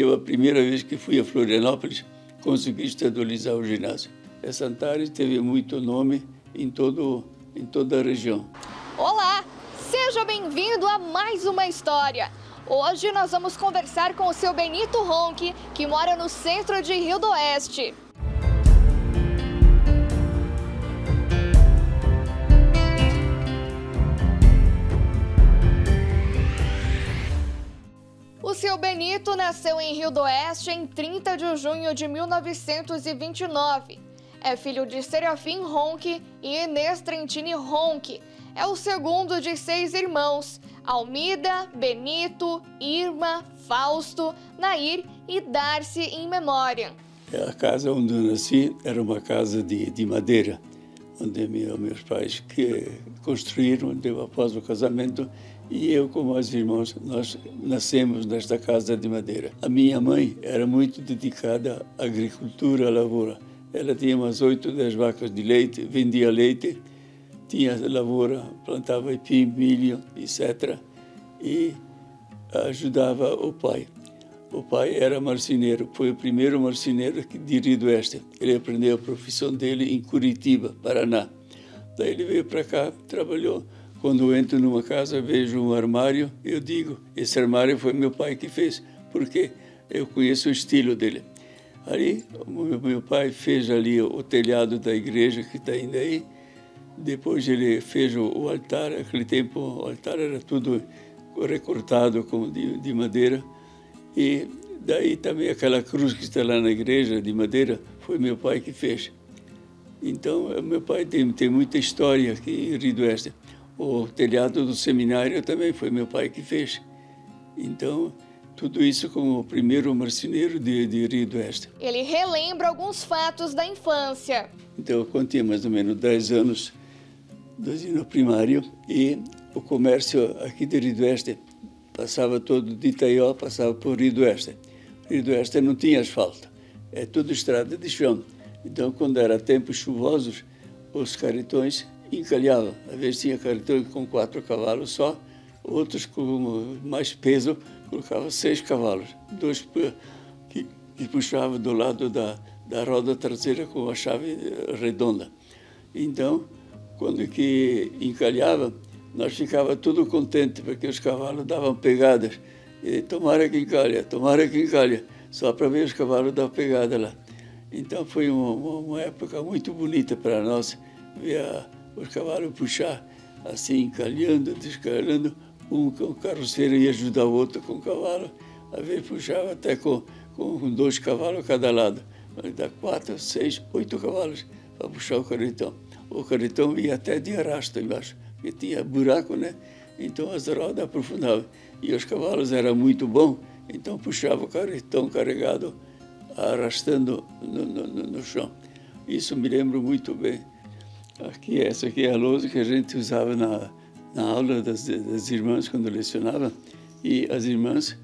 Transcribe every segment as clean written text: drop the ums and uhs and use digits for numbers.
eu, a primeira vez que fui a Florianópolis, consegui estadualizar o ginásio. Essa Antares teve muito nome em toda a região. Olá, seja bem-vindo a mais uma história. Hoje nós vamos conversar com o seu Benito Ronchi, que mora no centro de Rio do Oeste. O seu Benito nasceu em Rio do Oeste em 30 de junho de 1929. É filho de Serafim Ronchi e Inês Trentini Ronchi. É o segundo de 6 irmãos: Almida, Benito, Irma, Fausto, Nair e Darcy em memória. A casa onde eu nasci era uma casa de madeira, onde meus pais construíram após o casamento, e eu, como os irmãos, nós nascemos nesta casa de madeira. A minha mãe era muito dedicada à agricultura, à lavoura. Ela tinha umas 8, 10 vacas de leite, vendia leite, tinha lavoura, plantava ipim, milho, etc. E ajudava o pai. O pai era marceneiro, foi o primeiro marceneiro de Rio do Oeste. Ele aprendeu a profissão dele em Curitiba, Paraná. Daí ele veio para cá, trabalhou. Quando eu entro numa casa, vejo um armário, eu digo, esse armário foi meu pai que fez, porque eu conheço o estilo dele. Ali, meu pai fez ali o telhado da igreja que está ainda aí. Depois ele fez o altar. Naquele tempo o altar era tudo recortado de madeira. E daí também aquela cruz que está lá na igreja de madeira foi meu pai que fez. Então meu pai tem muita história aqui em Rio do Oeste. O telhado do seminário também foi meu pai que fez. Então, tudo isso como o primeiro marceneiro de Rio do Oeste. Ele relembra alguns fatos da infância. Então, quando tinha mais ou menos 10 anos, no primário, e o comércio aqui de Rio do Oeste passava todo de Itaió, passava por Rio do Oeste. Rio do Oeste não tinha asfalto, é tudo estrada de chão. Então, quando era tempos chuvosos, os carretões encalhavam. Às vezes tinha carretão com 4 cavalos só, outros com mais peso colocavam 6 cavalos, 2 que puxavam do lado da roda traseira com a chave redonda. Então, quando que encalhava, nós ficávamos tudo contentes, porque os cavalos davam pegadas. E tomara que encalha, só para ver os cavalos dar pegada lá. Então foi uma época muito bonita para nós, ver os cavalos puxar, assim, encalhando, descalhando. Um carroceiro ia ajudar o outro com o cavalo, às vezes puxava até com 2 cavalos a cada lado. Dá 4, 6, 8 cavalos para puxar o carretão. O carretão ia até de arrasto embaixo, porque tinha buraco, né? Então as rodas aprofundavam. E os cavalos eram muito bons, então puxava o carretão carregado, arrastando no chão. Isso me lembro muito bem. Essa aqui é a lousa que a gente usava na aula das irmãs quando lecionava, e as irmãs,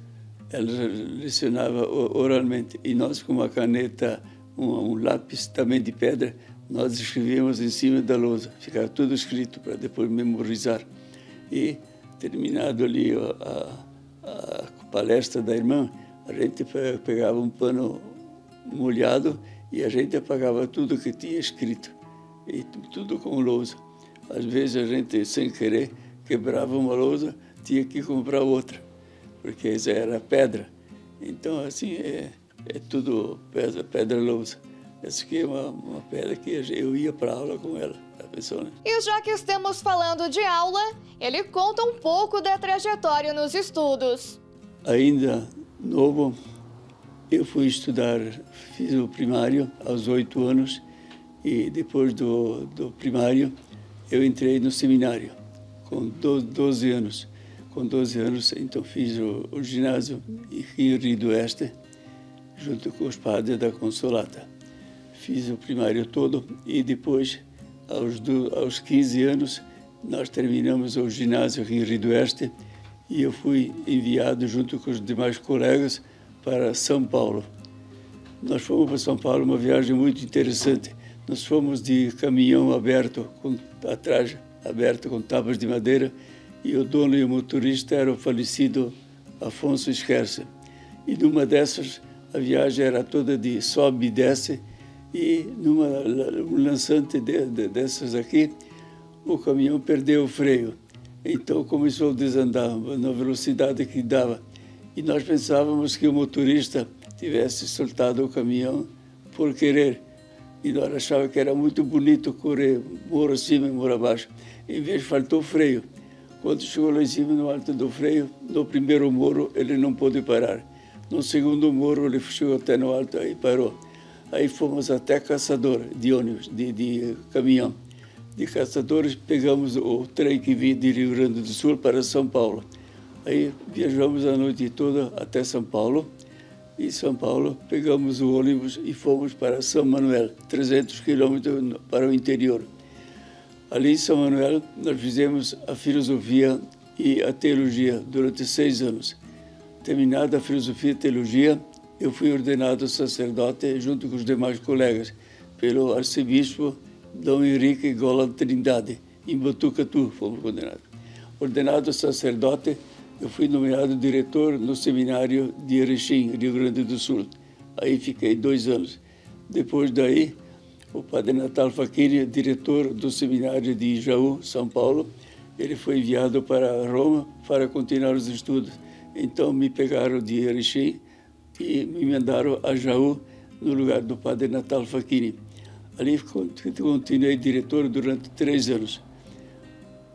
elas lecionavam oralmente, e nós com uma caneta, um lápis também de pedra, nós escrevíamos em cima da lousa, ficava tudo escrito para depois memorizar. E terminado ali a palestra da irmã, a gente pegava um pano molhado e a gente apagava tudo que tinha escrito, e tudo com lousa. Às vezes a gente, sem querer, quebrava uma lousa, tinha que comprar outra, porque essa era pedra. Então, assim, é tudo pedra-lousa. Essa aqui é uma pedra que eu ia para a aula com ela, a pessoa, né? E já que estamos falando de aula, ele conta um pouco da trajetória nos estudos. Ainda novo, eu fui estudar, fiz o primário aos 8 anos, e depois do primário, eu entrei no seminário, com 12 anos. Com 12 anos, então, fiz o ginásio em Rio do Oeste, junto com os padres da Consolata. Fiz o primário todo e depois, aos 15 anos, nós terminamos o ginásio em Rio do Oeste e eu fui enviado, junto com os demais colegas, para São Paulo. Nós fomos para São Paulo, uma viagem muito interessante. Nós fomos de caminhão aberto, atrás aberto com tábuas de madeira, e o dono e o motorista era o falecido Afonso Scherzer. E numa dessas, a viagem era toda de sobe e desce, e um lançante dessas aqui, o caminhão perdeu o freio. Então começou a desandar na velocidade que dava. E nós pensávamos que o motorista tivesse soltado o caminhão por querer. E nós achávamos que era muito bonito correr morro acima e morro abaixo. Em vez, faltou freio. Quando chegou lá em cima, no alto do freio, no primeiro morro, ele não pôde parar. No segundo morro, ele chegou até no alto e parou. Aí fomos até Caçador, de ônibus, de caminhão. De Caçadores, pegamos o trem que vinha de Rio Grande do Sul para São Paulo. Aí viajamos a noite toda até São Paulo. E em São Paulo, pegamos o ônibus e fomos para São Manuel, 300 quilômetros para o interior. Ali em São Manuel, nós fizemos a filosofia e a teologia durante 6 anos. Terminada a filosofia e teologia, eu fui ordenado sacerdote junto com os demais colegas pelo arcebispo Dom Henrique Golan Trindade, em Botucatu fomos condenados. Ordenado sacerdote, eu fui nomeado diretor no seminário de Erechim, Rio Grande do Sul. Aí fiquei 2 anos. Depois daí, o padre Natal Facchini, diretor do seminário de Jaú, São Paulo, ele foi enviado para Roma para continuar os estudos. Então me pegaram de Erechim e me mandaram a Jaú no lugar do padre Natal Facchini. Ali continuei diretor durante 3 anos.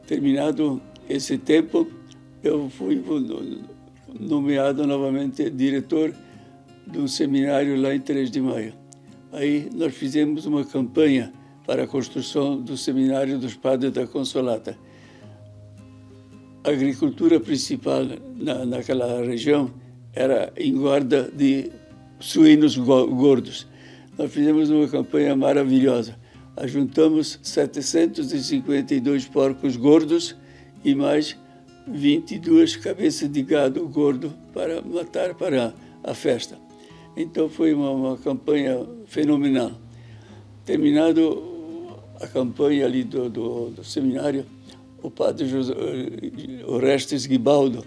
Terminado esse tempo, eu fui nomeado novamente diretor de um seminário lá em 3 de Maio. Aí nós fizemos uma campanha para a construção do seminário dos Padres da Consolata. A agricultura principal naquela região era engorda de suínos gordos. Nós fizemos uma campanha maravilhosa. Ajuntamos 752 porcos gordos e mais 22 cabeças de gado gordo para matar para a festa. Então foi uma campanha fenomenal. Terminado a campanha ali do seminário, o padre Orestes Guibaldo,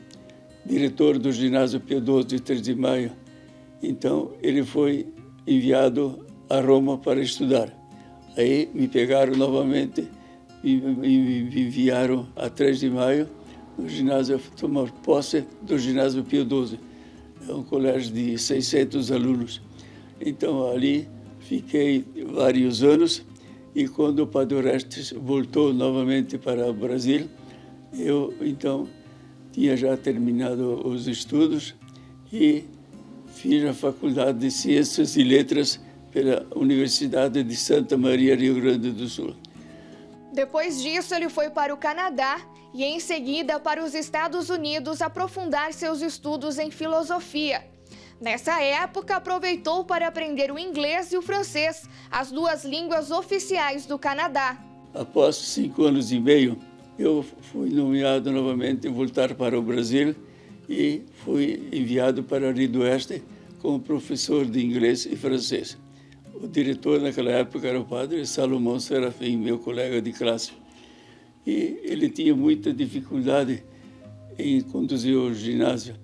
diretor do ginásio Pio XII de 3 de Maio, então ele foi enviado a Roma para estudar. Aí me pegaram novamente e me enviaram a 3 de Maio, no ginásio, tomar posse do ginásio Pio XII. É um colégio de 600 alunos. Então ali fiquei vários anos e quando o padre Orestes voltou novamente para o Brasil, eu então tinha já terminado os estudos e fiz a Faculdade de Ciências e Letras pela Universidade de Santa Maria, Rio Grande do Sul. Depois disso, ele foi para o Canadá e, em seguida, para os Estados Unidos aprofundar seus estudos em filosofia. Nessa época, aproveitou para aprender o inglês e o francês, as 2 línguas oficiais do Canadá. Após 5 anos e meio, eu fui nomeado novamente em voltar para o Brasil e fui enviado para Rio do Oeste como professor de inglês e francês. O diretor naquela época era o padre Salomão Serafim, meu colega de classe. E ele tinha muita dificuldade em conduzir o ginásio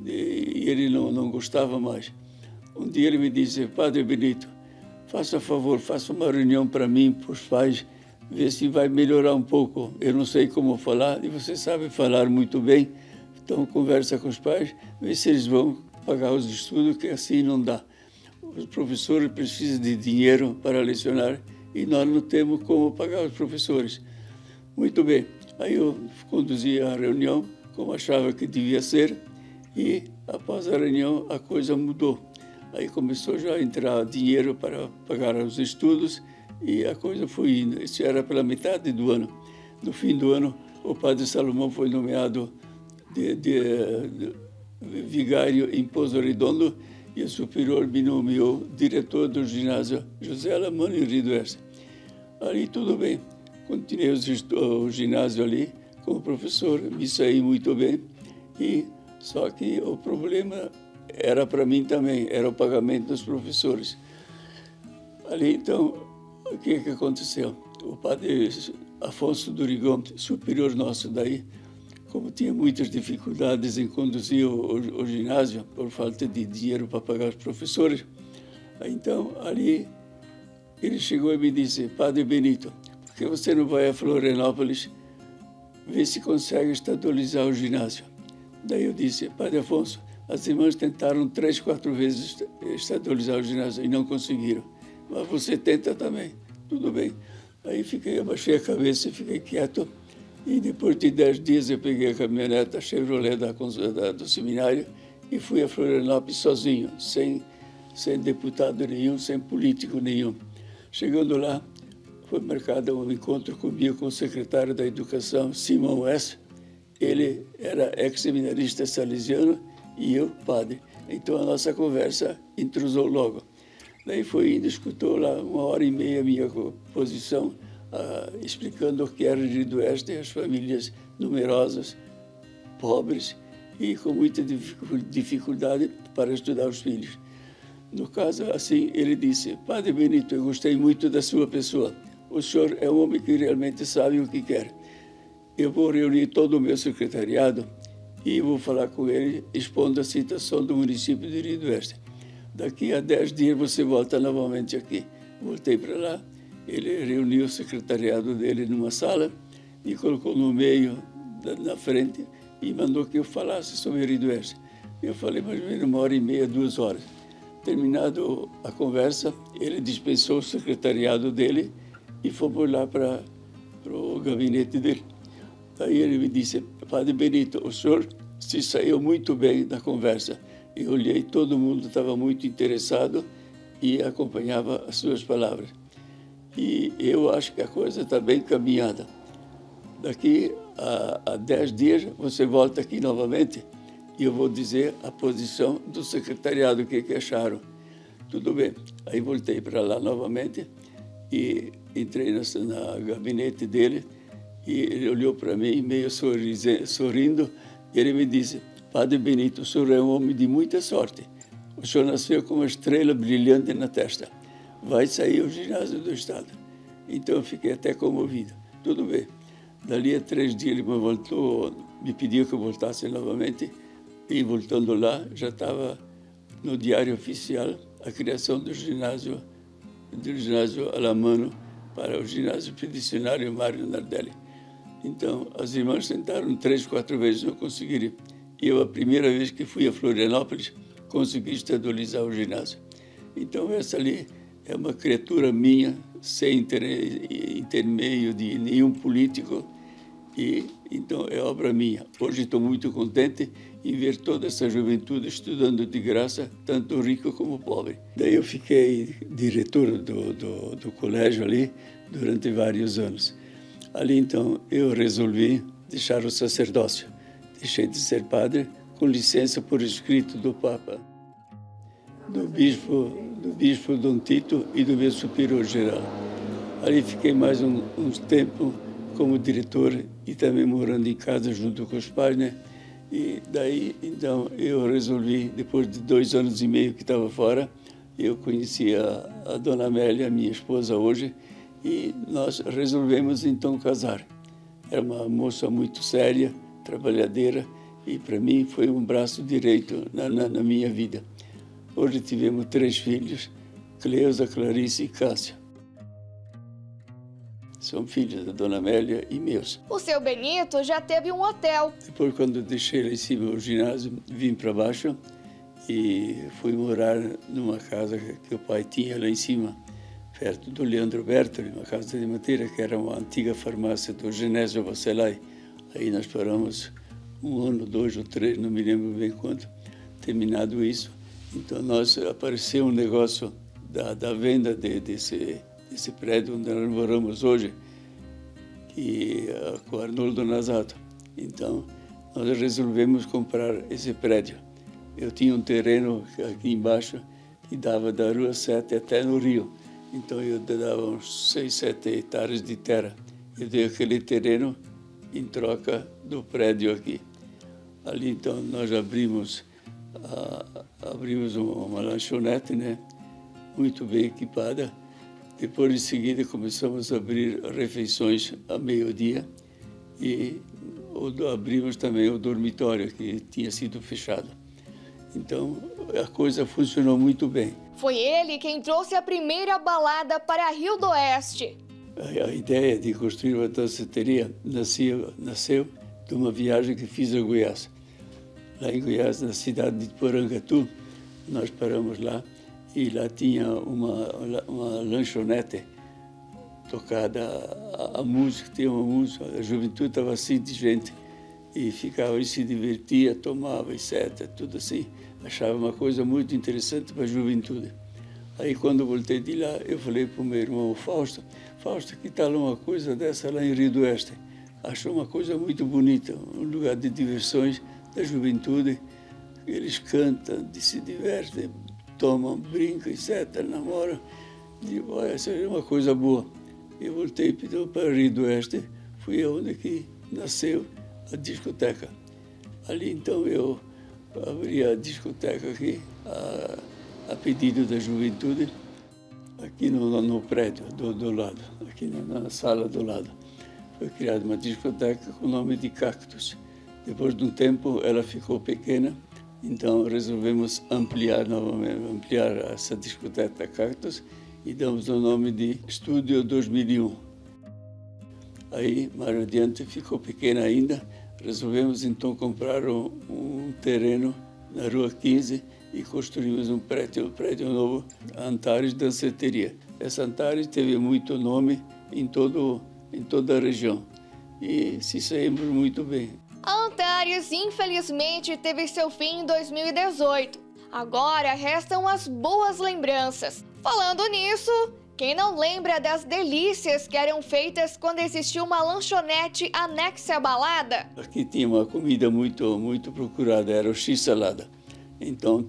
e ele não gostava mais. Um dia ele me disse: Padre Benito, faça favor, faça uma reunião para mim, para os pais, ver se vai melhorar um pouco. Eu não sei como falar e você sabe falar muito bem, então conversa com os pais, vê se eles vão pagar os estudos, que assim não dá. Os professores precisam de dinheiro para lecionar e nós não temos como pagar os professores. Muito bem, aí eu conduzi a reunião como achava que devia ser e após a reunião a coisa mudou. Aí começou já a entrar dinheiro para pagar os estudos e a coisa foi indo. Isso era pela metade do ano. No fim do ano, o padre Salomão foi nomeado de vigário em Pouso Redondo e o superior me nomeou diretor do ginásio José Alamano em Rio do Oeste. Ali tudo bem, continuei o ginásio ali como professor, me saí muito bem, e só que o problema era para mim também, era o pagamento dos professores. Ali então, o que aconteceu? O padre Afonso Durigon, superior nosso daí, como tinha muitas dificuldades em conduzir o ginásio, por falta de dinheiro para pagar os professores, então ali ele chegou e me disse: Padre Benito, por que você não vai a Florianópolis ver se consegue estadualizar o ginásio? Daí eu disse: Padre Afonso, as irmãs tentaram 3, 4 vezes estadualizar o ginásio e não conseguiram. Mas você tenta também. Tudo bem. Aí abaixei a cabeça e fiquei quieto. E depois de 10 dias eu peguei a caminhonete, a Chevrolet do seminário e fui a Florianópolis sozinho, sem deputado nenhum, sem político nenhum. Chegando lá, foi marcado um encontro comigo com o secretário da Educação, Simão West. Ele era ex-seminarista salesiano e eu, padre. Então a nossa conversa intrusou logo. Daí foi indo, escutou lá 1h30 a minha posição, explicando o que era Rio do Oeste, as famílias numerosas, pobres e com muita dificuldade para estudar os filhos. No caso, assim, ele disse: Padre Benito, eu gostei muito da sua pessoa. O senhor é um homem que realmente sabe o que quer. Eu vou reunir todo o meu secretariado e vou falar com ele, expondo a situação do município de Rio do Oeste. Daqui a 10 dias você volta novamente aqui. Voltei para lá, ele reuniu o secretariado dele numa sala, me colocou no meio, na frente, e mandou que eu falasse sobre Rio do Oeste. Eu falei mais ou menos 1h30, 2 horas. Terminado a conversa, ele dispensou o secretariado dele e fomos lá para o gabinete dele. Daí ele me disse: Padre Benito, o senhor se saiu muito bem da conversa. Eu olhei, todo mundo estava muito interessado e acompanhava as suas palavras. E eu acho que a coisa está bem caminhada. Daqui a 10 dias você volta aqui novamente e eu vou dizer a posição do secretariado, o que acharam. Tudo bem. Aí voltei para lá novamente e entrei no gabinete dele e ele olhou para mim meio sorrindo e ele me disse: Padre Benito, o senhor é um homem de muita sorte. O senhor nasceu com uma estrela brilhante na testa. Vai sair o ginásio do Estado. Então eu fiquei até comovido. Tudo bem. Dali a 3 dias ele me pediu que eu voltasse novamente e voltando lá já estava no diário oficial a criação do ginásio Alamano para o ginásio pedicionário Mário Nardelli. Então as irmãs tentaram 3, 4 vezes, não conseguiram. Eu, a primeira vez que fui a Florianópolis, consegui estadualizar o ginásio. Então essa ali é uma criatura minha, sem intermeio de nenhum político, e então é obra minha. Hoje estou muito contente em ver toda essa juventude estudando de graça, tanto rico como pobre. Daí eu fiquei diretor do colégio ali durante vários anos. Ali então eu resolvi deixar o sacerdócio. Deixei de ser padre com licença por escrito do Papa, do bispo Dom Tito e do meu superior-geral. Ali fiquei mais uns tempo como diretor e também morando em casa junto com os pais, né? E daí, então, eu resolvi, depois de 2 anos e meio que estava fora, eu conheci a dona Amélia, minha esposa hoje, e nós resolvemos então casar. Era uma moça muito séria, trabalhadeira, e para mim foi um braço direito na minha vida. Hoje tivemos 3 filhos, Cleusa, Clarice e Cássia. São filhos da dona Amélia e meus. O seu Benito já teve um hotel. Depois, quando eu deixei lá em cima o ginásio, vim para baixo e fui morar numa casa que o pai tinha lá em cima, perto do Leandro Bertoli, uma casa de madeira que era uma antiga farmácia do Genésio Vasselay. Aí nós paramos 1 ano, 2 ou 3, não me lembro bem quanto. Terminado isso, então apareceu um negócio da venda desse prédio onde nós moramos hoje, com o Arnoldo Nasato. Então, nós resolvemos comprar esse prédio. Eu tinha um terreno aqui embaixo que dava da Rua 7 até no Rio. Então, eu dava uns 6, 7 hectares de terra. Eu dei aquele terreno em troca do prédio aqui. Ali, então, nós abrimos uma lanchonete, né, muito bem equipada. Depois, em seguida, começamos a abrir refeições a meio-dia e abrimos também o dormitório que tinha sido fechado. Então, a coisa funcionou muito bem. Foi ele quem trouxe a primeira balada para Rio do Oeste. A ideia de construir uma danceteria nasceu de uma viagem que fiz a Goiás. Lá em Goiás, na cidade de Porangatu, nós paramos lá e lá tinha uma lanchonete tocada a música, tinha uma música, a juventude estava assim de gente e ficava e se divertia, tomava, etc. Tudo assim. Achava uma coisa muito interessante para a juventude. Aí, quando voltei de lá, eu falei para o meu irmão Fausto, que tal uma coisa dessa lá em Rio do Oeste? Achou uma coisa muito bonita, um lugar de diversões da juventude. Eles cantam, se divertem, tomam, brincam, etc., namoram. Digo, olha, essa é uma coisa boa. Eu voltei para Rio do Oeste, fui onde que nasceu a discoteca. Ali, então, eu abri a discoteca aqui, a pedido da juventude, aqui no prédio do lado, aqui na sala do lado. Foi criada uma discoteca com o nome de Cactus. Depois de um tempo, ela ficou pequena, então resolvemos ampliar essa discoteca Cactus e damos o nome de Estúdio 2001. Aí, mais adiante, ficou pequena ainda, resolvemos então comprar um terreno na Rua 15 e construímos um prédio novo, Antares Danceteria. Essa Antares teve muito nome em toda a região e se saímos muito bem. A Antares, infelizmente, teve seu fim em 2018. Agora restam as boas lembranças. Falando nisso, quem não lembra das delícias que eram feitas quando existia uma lanchonete anexa à balada? Aqui tinha uma comida muito procurada, era o X-salada. Então,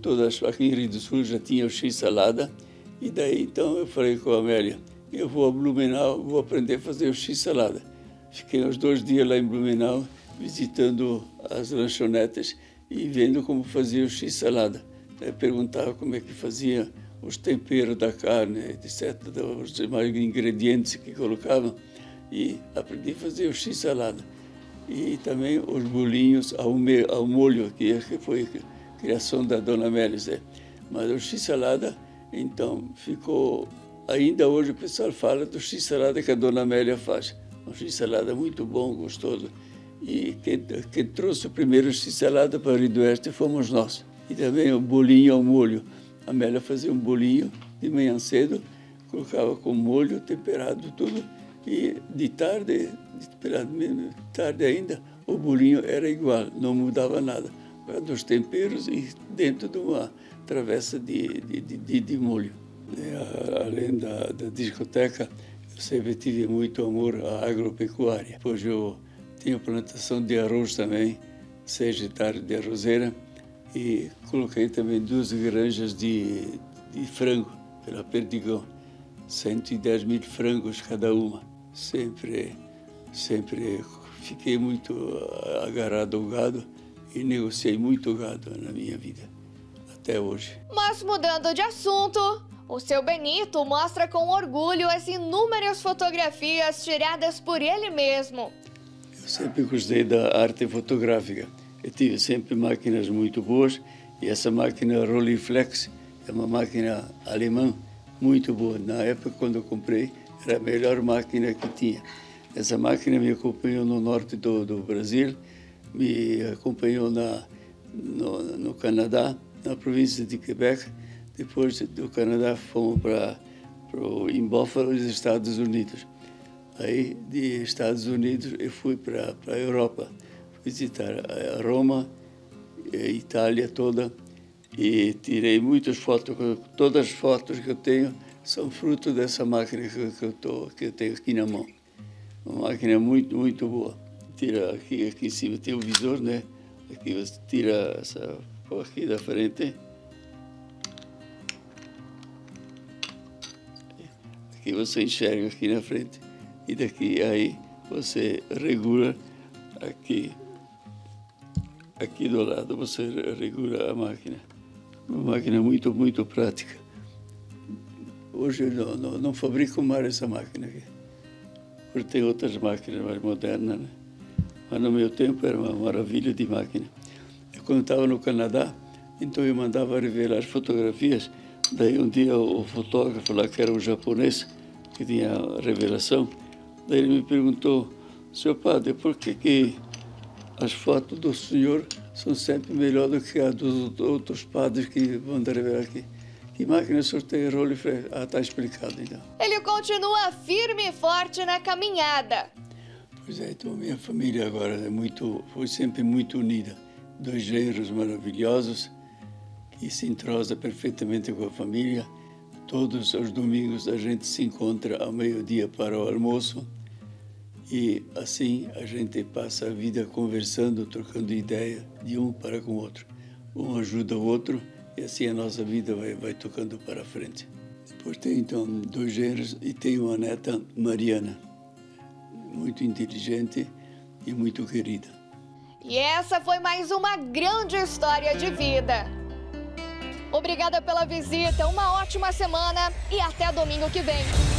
aqui em Rio do Sul já tinha o X-salada. E daí, então, eu falei com a Amélia, eu vou a Blumenau, vou aprender a fazer o X-salada. Fiquei uns 2 dias lá em Blumenau, visitando as lanchonetes e vendo como fazia o X-salada. Perguntava como é que fazia os temperos da carne, etc., os demais ingredientes que colocavam. E aprendi a fazer o X-salada. E também os bolinhos ao molho, que foi criação da Dona Amélia. Mas o X-salada, então, ficou... Ainda hoje o pessoal fala do X-salada que a Dona Amélia faz. Um X-salada muito bom, gostoso. E quem trouxe o primeiro X-salada para o Rio do Oeste fomos nós. E também o bolinho ao molho. A Amélia fazia um bolinho de manhã cedo, colocava com molho, temperado tudo. E de tarde ainda, o bolinho era igual, não mudava nada. Dos temperos e dentro de uma travessa de molho. Além da discoteca, eu sempre tive muito amor à agropecuária. Depois eu tinha plantação de arroz também, 6 hectares de arrozeira, e coloquei também 2 granjas de frango pela Perdigão, 110 mil frangos cada uma. Sempre fiquei muito agarrado ao gado e negociei muito gado na minha vida, até hoje. Mas mudando de assunto, o seu Benito mostra com orgulho as inúmeras fotografias tiradas por ele mesmo. Eu sempre gostei da arte fotográfica. Eu tive sempre máquinas muito boas e essa máquina Rolleiflex é uma máquina alemã muito boa. Na época, quando eu comprei, era a melhor máquina que tinha. Essa máquina me acompanhou no norte do Brasil, me acompanhou no Canadá, na província de Quebec. Depois do Canadá fomos em Buffalo, nos Estados Unidos. Aí, de Estados Unidos, eu fui para a Europa, visitar a Roma, a Itália toda, e tirei muitas fotos. Todas as fotos que eu tenho são fruto dessa máquina que eu tenho aqui na mão. Uma máquina muito boa. Tira aqui em cima tem o visor, né? Aqui você tira essa aqui da frente. Aqui você enxerga aqui na frente e daqui aí você regula aqui do lado você regula a máquina. Uma máquina muito prática. Hoje eu não fabrico mais essa máquina aqui, porque tem outras máquinas mais modernas, né? mas no meu tempo era uma maravilha de máquina. E quando estava no Canadá, então eu mandava revelar fotografias. Daí um dia o fotógrafo lá, que era um japonês, que tinha a revelação, daí ele me perguntou: "Senhor padre, por que as fotos do senhor são sempre melhor do que as dos outros padres que vão revelar aqui? Que máquina o senhor tem?" Eu falei: "Ah, está explicado então." Ele continua firme e forte na caminhada. Pois é, então minha família agora foi sempre muito unida. 2 genros maravilhosos, que se entrosa perfeitamente com a família. Todos os domingos a gente se encontra ao meio-dia para o almoço e assim a gente passa a vida conversando, trocando ideia de um para com o outro. Um ajuda o outro e assim a nossa vida vai tocando para frente. Depois tem então 2 genros e tem uma neta, Mariana, muito inteligente e muito querida. E essa foi mais uma grande história de vida. Obrigada pela visita, uma ótima semana e até domingo que vem.